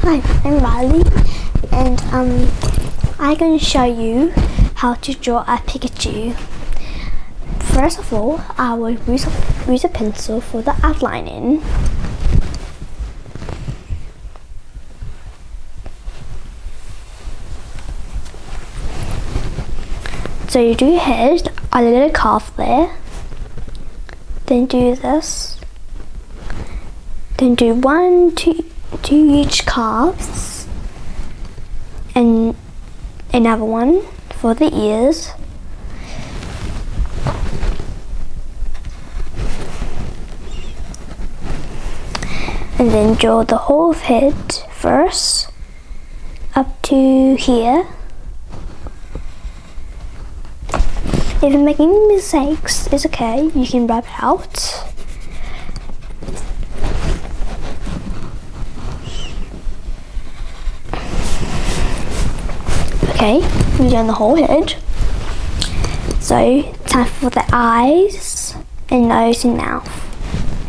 Hi, I'm Riley, and I'm going to show you how to draw a Pikachu. First of all, I will use a pencil for the outlining. So you do your head, a little curve there, then do this, then do two each calves, and another one for the ears, and then draw the whole head first up to here. If you're making mistakes, it's okay, you can rub it out. Okay, we've done the whole head. So, time for the eyes and nose and mouth.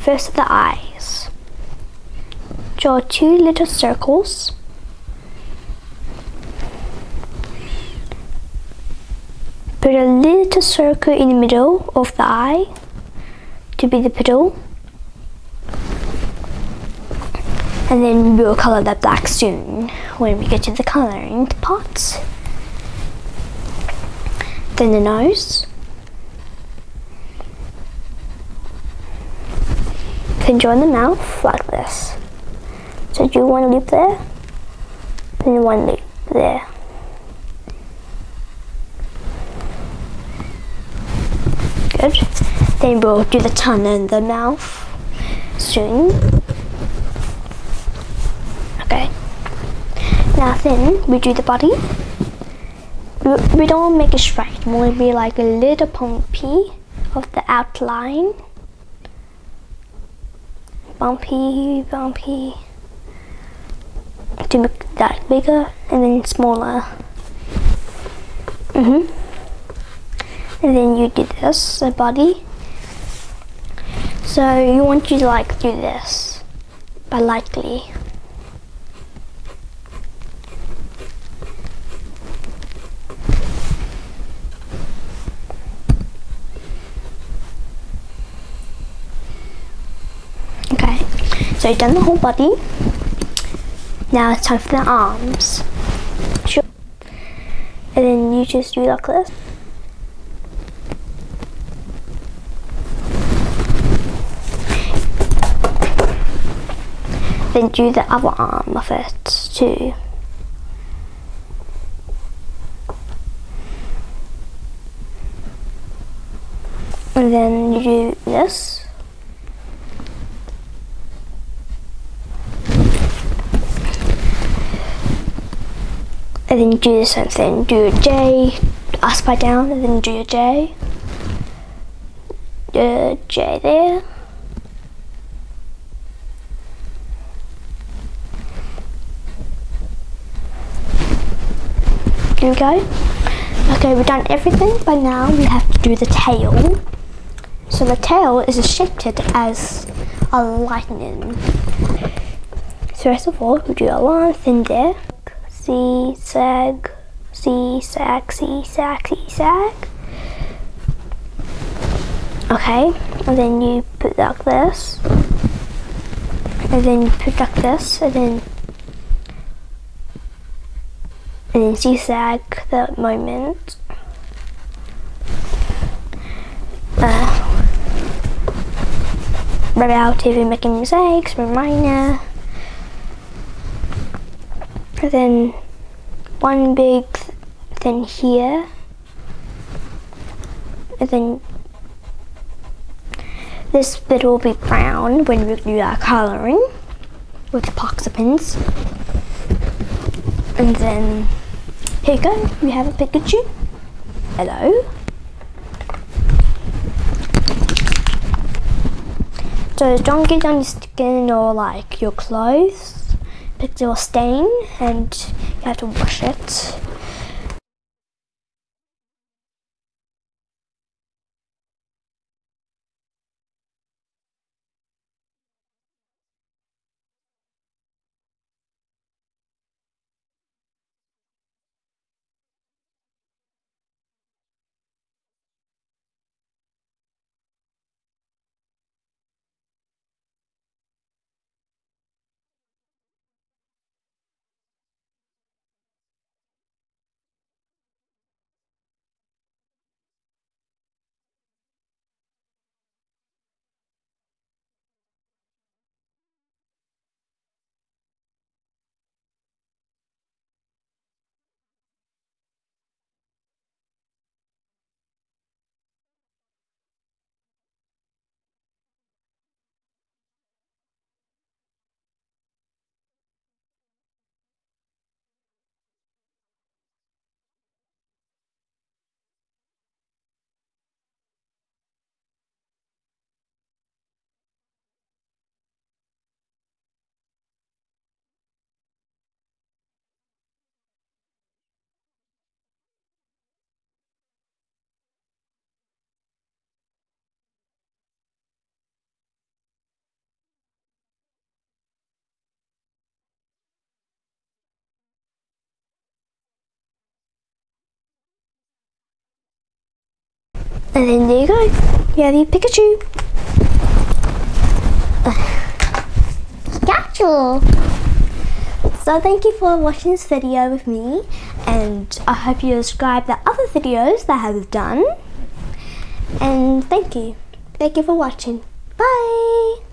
First the eyes. Draw two little circles. Put a little circle in the middle of the eye to be the pupil. And then we'll color that black soon when we get to the coloring part. Then the nose. Then join the mouth like this. So do one loop there, then one loop there. Good. Then we'll do the tongue and the mouth soon. Okay. Now then we do the body. We don't make it straight. We want to be like a little bumpy of the outline. Bumpy, bumpy. To make that bigger and then smaller. And then you do this, the body. So you want to like do this, but lightly. Okay, so you've done the whole body. Now it's time for the arms. Sure. And then you just do like this. Then do the other arm of it too. And then you do this. And then you do the same thing. Do a J, upside down, and then do a J. The J there. Here we go. Okay, we've done everything, but now we have to do the tail. So the tail is shaped as a lightning. So first of all, we do a long thing there. Zigzag, zigzag, zigzag, zigzag. Okay, and then you put like this. And then you put like this, and then zigzag the moment. Rub out if you're making mistakes, minor. And then one big thing here. And then this bit will be brown when we do our colouring with epoxy pens. And then here you go, we have a Pikachu. Hello. So don't get on your skin or like your clothes, because it will stain and you have to wash it. And then there you go. You have your Pikachu. Pikachu! So thank you for watching this video with me, and I hope you subscribe to other videos that I have done. And thank you. Thank you for watching. Bye!